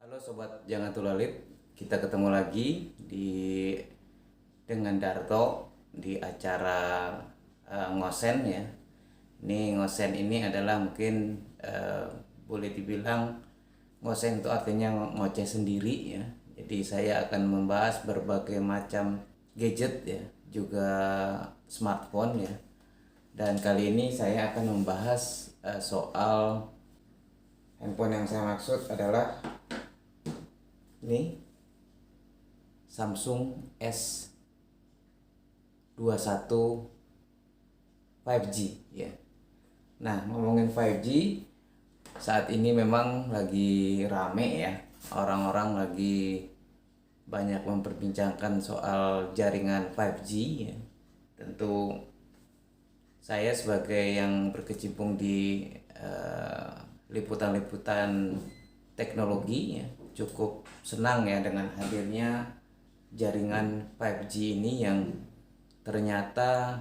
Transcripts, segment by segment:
Halo sobat Jangan Tulalit, kita ketemu lagi dengan Darto di acara Ngosen ya. Ini Ngosen ini adalah mungkin boleh dibilang Ngosen itu artinya ngoceh sendiri ya. Jadi saya akan membahas berbagai macam gadget ya, juga smartphone ya. Dan kali ini saya akan membahas soal handphone yang saya maksud adalah ini Samsung S21 5G ya. Nah, ngomongin 5G saat ini memang lagi rame ya. Orang-orang lagi banyak memperbincangkan soal jaringan 5G ya. Tentu saya sebagai yang berkecimpung di liputan-liputan teknologi ya, cukup senang ya dengan hadirnya jaringan 5G ini yang ternyata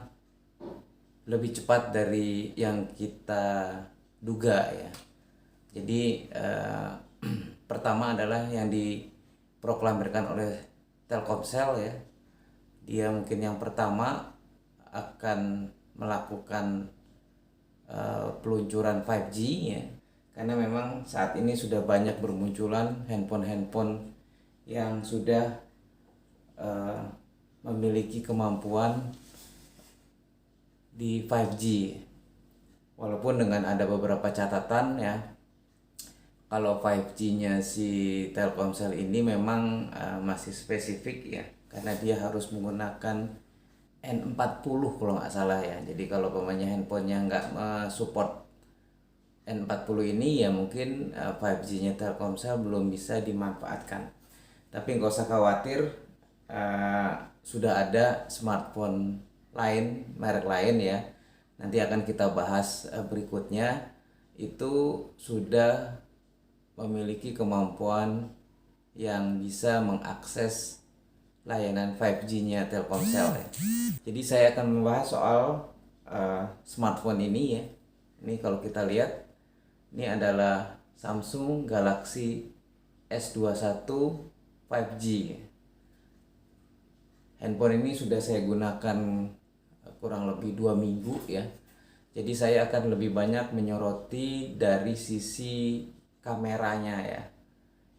lebih cepat dari yang kita duga ya. Jadi pertama adalah yang diproklamirkan oleh Telkomsel ya. Dia mungkin yang pertama akan melakukan peluncuran 5G ya. Karena memang saat ini sudah banyak bermunculan handphone-handphone yang sudah memiliki kemampuan di 5G. Walaupun dengan ada beberapa catatan ya, kalau 5G-nya si Telkomsel ini memang masih spesifik ya, karena dia harus menggunakan N40 kalau nggak salah ya. Jadi kalau pemainnya handphonenya nggak support N40 ini ya mungkin 5G-nya Telkomsel belum bisa dimanfaatkan. Tapi nggak usah khawatir, sudah ada smartphone lain, merek lain ya. Nanti akan kita bahas berikutnya, itu sudah memiliki kemampuan yang bisa mengakses layanan 5G-nya Telkomsel ya. Jadi saya akan membahas soal smartphone ini ya. Ini kalau kita lihat, ini adalah Samsung Galaxy S21 5G. Handphone ini sudah saya gunakan kurang lebih 2 minggu ya. Jadi saya akan lebih banyak menyoroti dari sisi kameranya ya.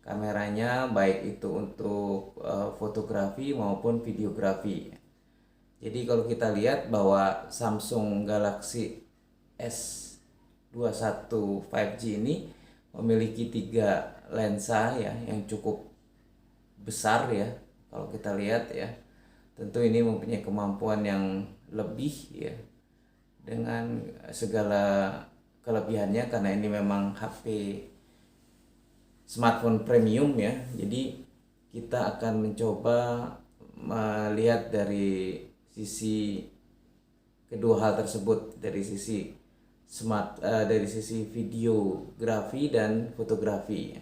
Kameranya baik itu untuk fotografi maupun videografi. Jadi kalau kita lihat bahwa Samsung Galaxy S21 5G ini memiliki 3 lensa ya yang cukup besar ya. Kalau kita lihat ya, tentu ini mempunyai kemampuan yang lebih ya, dengan segala kelebihannya, karena ini memang HP smartphone premium ya. Jadi kita akan mencoba melihat dari sisi kedua hal tersebut, dari sisi dari sisi videografi dan fotografi.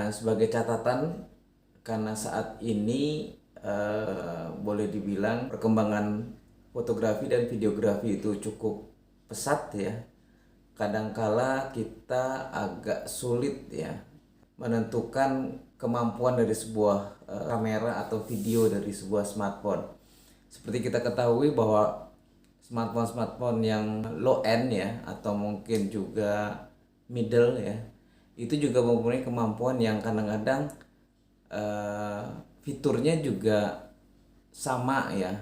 Nah, sebagai catatan, karena saat ini boleh dibilang perkembangan fotografi dan videografi itu cukup pesat ya. Kadangkala kita agak sulit ya menentukan kemampuan dari sebuah kamera atau video dari sebuah smartphone. Seperti kita ketahui bahwa smartphone yang low end ya, atau mungkin juga middle ya, itu juga mempunyai kemampuan yang kadang-kadang fiturnya juga sama ya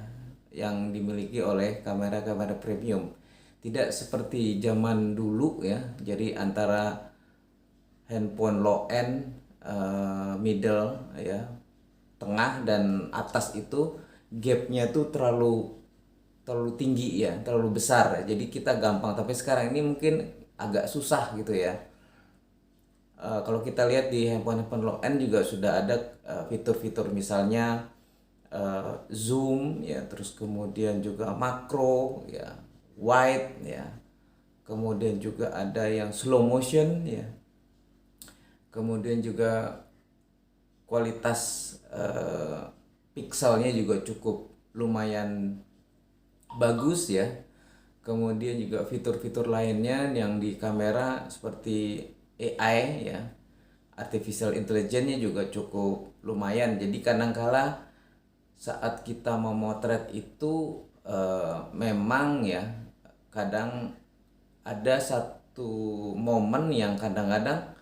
yang dimiliki oleh kamera-kamera premium. Tidak seperti zaman dulu ya. Jadi antara handphone low end, middle ya, tengah dan atas itu gapnya tuh terlalu tinggi ya, terlalu besar. Jadi kita gampang, tapi sekarang ini mungkin agak susah gitu ya. Kalau kita lihat di handphone low end juga sudah ada fitur-fitur, misalnya zoom ya, terus kemudian juga makro ya, wide ya, kemudian juga ada yang slow motion ya, kemudian juga kualitas pixelnya juga cukup lumayan bagus ya. Kemudian juga fitur-fitur lainnya yang di kamera seperti AI ya, artificial intelligence-nya juga cukup lumayan. Jadi kadangkala saat kita memotret itu memang ya kadang ada satu momen yang kadang-kadang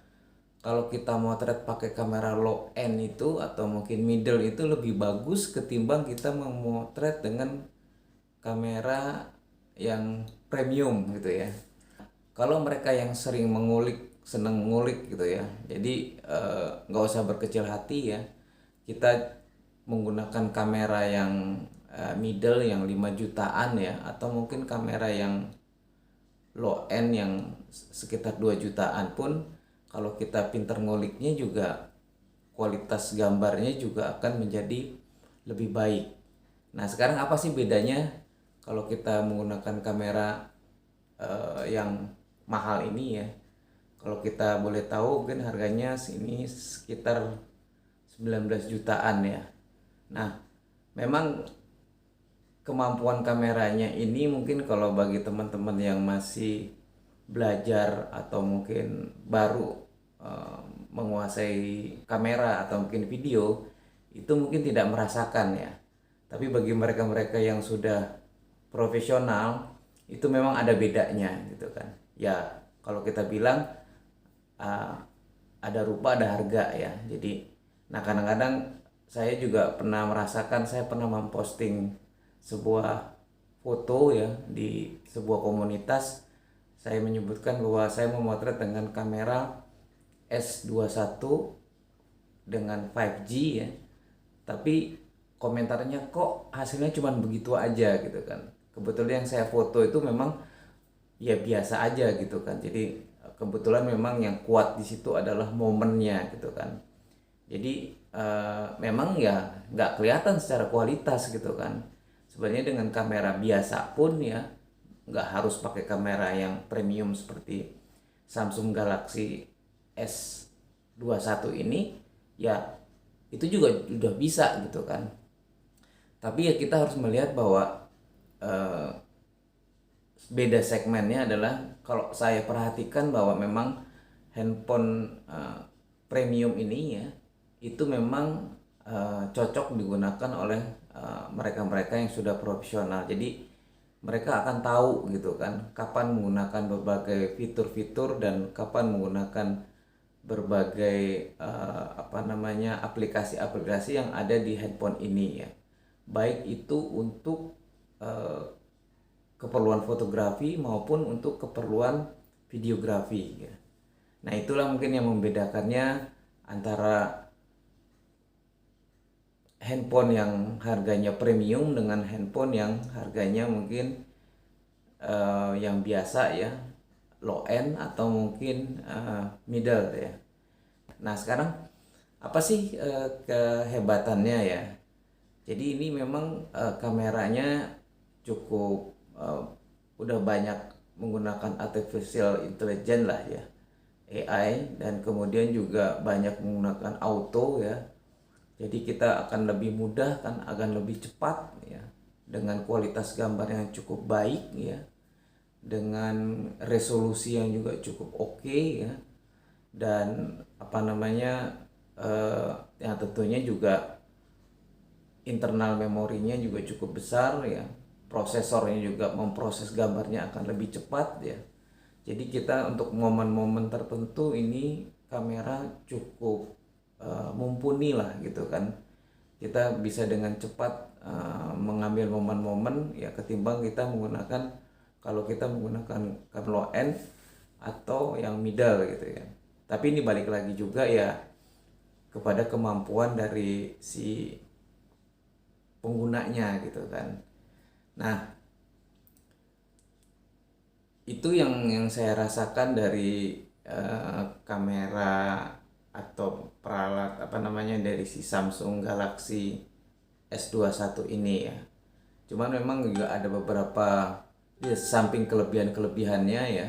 kalau kita motret pakai kamera low end itu atau mungkin middle itu lebih bagus ketimbang kita memotret dengan kamera yang premium gitu ya. Kalau mereka yang sering mengulik, seneng mengulik gitu ya, jadi nggak usah berkecil hati ya. Kita menggunakan kamera yang middle yang 5 jutaan ya, atau mungkin kamera yang low end yang sekitar 2 jutaan pun kalau kita pinter nguliknya juga kualitas gambarnya juga akan menjadi lebih baik. Nah sekarang apa sih bedanya kalau kita menggunakan kamera yang mahal ini ya? Kalau kita boleh tahu mungkin harganya sini sekitar 19 jutaan ya. Nah memang kemampuan kameranya ini mungkin kalau bagi teman-teman yang masih belajar atau mungkin baru menguasai kamera atau mungkin video itu mungkin tidak merasakan ya. Tapi bagi mereka-mereka yang sudah profesional itu memang ada bedanya gitu kan. Ya kalau kita bilang ada rupa ada harga ya. Jadi nah kadang-kadang saya juga pernah merasakan, saya pernah memposting sebuah foto ya di sebuah komunitas. Saya menyebutkan bahwa saya memotret dengan kamera S21 dengan 5G ya. Tapi komentarnya kok hasilnya cuma begitu aja gitu kan. Kebetulan yang saya foto itu memang ya biasa aja gitu kan. Jadi kebetulan memang yang kuat di situ adalah momennya gitu kan. Jadi memang ya nggak kelihatan secara kualitas gitu kan. Sebenarnya dengan kamera biasa pun ya nggak harus pakai kamera yang premium seperti Samsung Galaxy S21 ini ya itu juga udah bisa gitu kan. Tapi ya kita harus melihat bahwa beda segmennya adalah kalau saya perhatikan bahwa memang handphone premium ini ya itu memang cocok digunakan oleh mereka-mereka yang sudah profesional. Jadi mereka akan tahu gitu kan kapan menggunakan berbagai fitur-fitur dan kapan menggunakan berbagai aplikasi-aplikasi yang ada di handphone ini ya. Baik itu untuk keperluan fotografi maupun untuk keperluan videografi ya. Nah itulah mungkin yang membedakannya antara handphone yang harganya premium dengan handphone yang harganya mungkin yang biasa ya, low end atau mungkin middle ya. Nah sekarang apa sih kehebatannya ya? Jadi ini memang kameranya cukup udah banyak menggunakan artificial intelligence lah ya, AI, dan kemudian juga banyak menggunakan auto ya. Jadi kita akan lebih mudah kan, akan lebih cepat ya, dengan kualitas gambar yang cukup baik ya, dengan resolusi yang juga cukup oke ya, dan yang tentunya juga internal memorinya juga cukup besar ya, prosesornya juga memproses gambarnya akan lebih cepat ya. Jadi kita untuk momen-momen tertentu ini kamera cukup mumpuni lah gitu kan. Kita bisa dengan cepat mengambil momen-momen ya ketimbang kita menggunakan kalau kita menggunakan kamera low end atau yang middle gitu ya. Tapi ini balik lagi juga ya kepada kemampuan dari si penggunanya gitu kan. Nah itu yang saya rasakan dari kamera atau peralat dari si Samsung Galaxy S21 ini ya. Cuman memang juga ada beberapa di samping kelebihan-kelebihannya ya.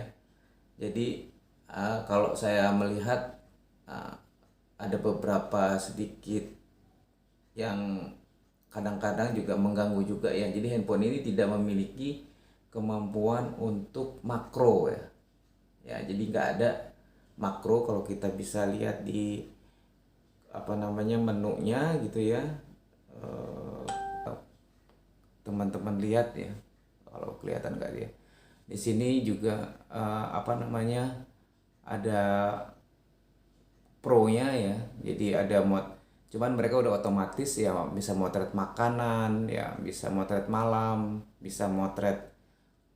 Jadi kalau saya melihat ada beberapa sedikit yang kadang-kadang juga mengganggu juga ya. Jadi handphone ini tidak memiliki kemampuan untuk makro ya. Ya, jadi nggak ada makro. Kalau kita bisa lihat di apa namanya menunya gitu ya, teman-teman lihat ya, kalau kelihatan nggak dia di sini juga apa namanya ada pro-nya ya. Jadi ada cuman mereka udah otomatis ya, bisa motret makanan ya, bisa motret malam, bisa motret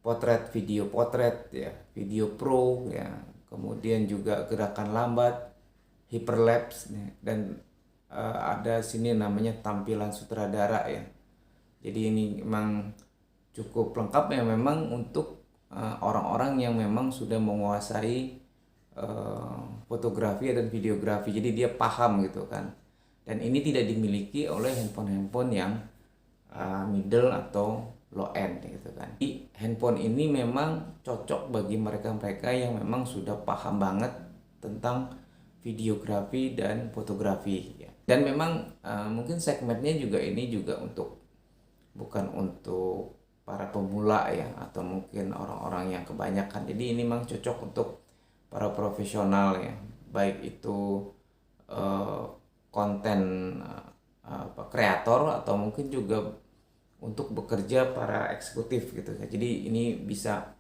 potret, video potret ya, video pro ya, kemudian juga gerakan lambat, hyperlapse ya, dan ada sini namanya tampilan sutradara ya. Jadi ini memang cukup lengkap ya, memang untuk orang-orang yang memang sudah menguasai fotografi dan videografi. Jadi dia paham gitu kan. Dan ini tidak dimiliki oleh handphone-handphone yang middle atau low end gitu kan. Jadi handphone ini memang cocok bagi mereka-mereka yang memang sudah paham banget tentang videografi dan fotografi ya. Dan memang mungkin segmennya juga ini juga bukan untuk para pemula ya, atau mungkin orang-orang yang kebanyakan. Jadi ini memang cocok untuk para profesional ya, baik itu konten kreator atau mungkin juga untuk bekerja para eksekutif gitu ya. Jadi ini bisa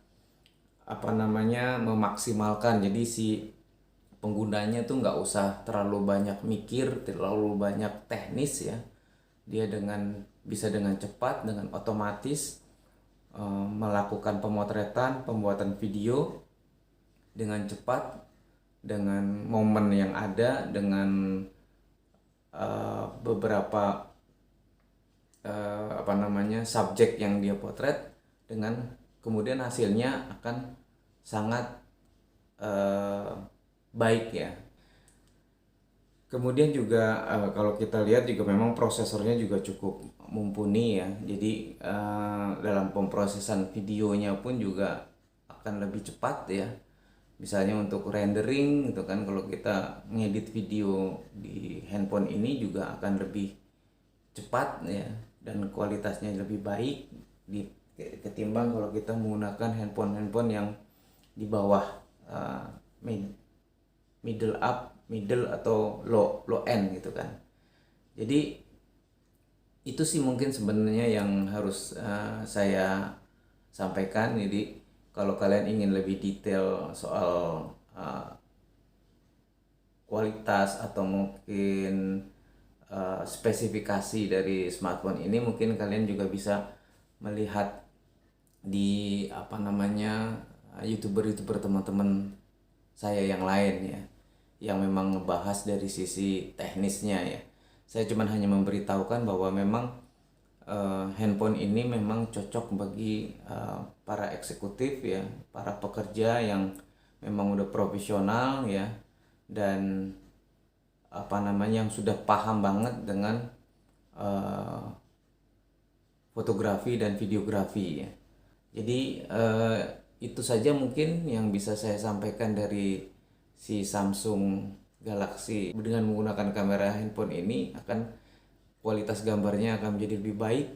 apa namanya memaksimalkan, jadi si penggunanya tuh nggak usah terlalu banyak mikir, terlalu banyak teknis ya. Dia bisa dengan cepat, dengan otomatis melakukan pemotretan, pembuatan video dengan cepat, dengan momen yang ada, dengan beberapa apa namanya subjek yang dia potret, dengan kemudian hasilnya akan sangat baik ya. Kemudian juga kalau kita lihat juga memang prosesornya juga cukup mumpuni ya. Jadi dalam pemrosesan videonya pun juga akan lebih cepat ya. Misalnya untuk rendering gitu kan, kalau kita ngedit video di handphone ini juga akan lebih cepat ya, dan kualitasnya lebih baik ketimbang kalau kita menggunakan handphone yang di bawah middle atau low end gitu kan. Jadi itu sih mungkin sebenarnya yang harus saya sampaikan. Jadi kalau kalian ingin lebih detail soal kualitas atau mungkin spesifikasi dari smartphone ini, mungkin kalian juga bisa melihat di apa namanya youtuber teman-teman saya yang lain ya, yang memang ngebahas dari sisi teknisnya ya. Saya cuma hanya memberitahukan bahwa memang handphone ini memang cocok bagi para eksekutif ya, para pekerja yang memang udah profesional ya, dan apa namanya yang sudah paham banget dengan fotografi dan videografi ya. Jadi itu saja mungkin yang bisa saya sampaikan dari si Samsung Galaxy. Dengan menggunakan kamera handphone ini, kualitas gambarnya akan menjadi lebih baik,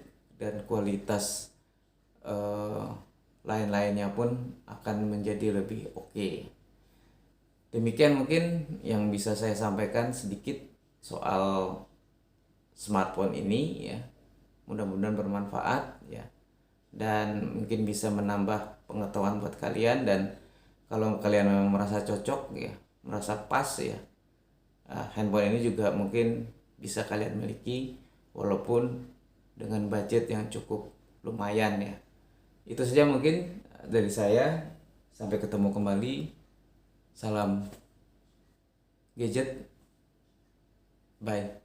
dan kualitas lain-lainnya pun akan menjadi lebih oke. Demikian mungkin yang bisa saya sampaikan sedikit soal smartphone ini ya. Mudah-mudahan bermanfaat ya, dan mungkin bisa menambah pengetahuan buat kalian. Dan kalau kalian memang merasa cocok ya, merasa pas ya, handphone ini juga mungkin bisa kalian miliki walaupun dengan budget yang cukup lumayan ya. Itu saja mungkin dari saya. Sampai ketemu kembali. Salam gadget. Bye.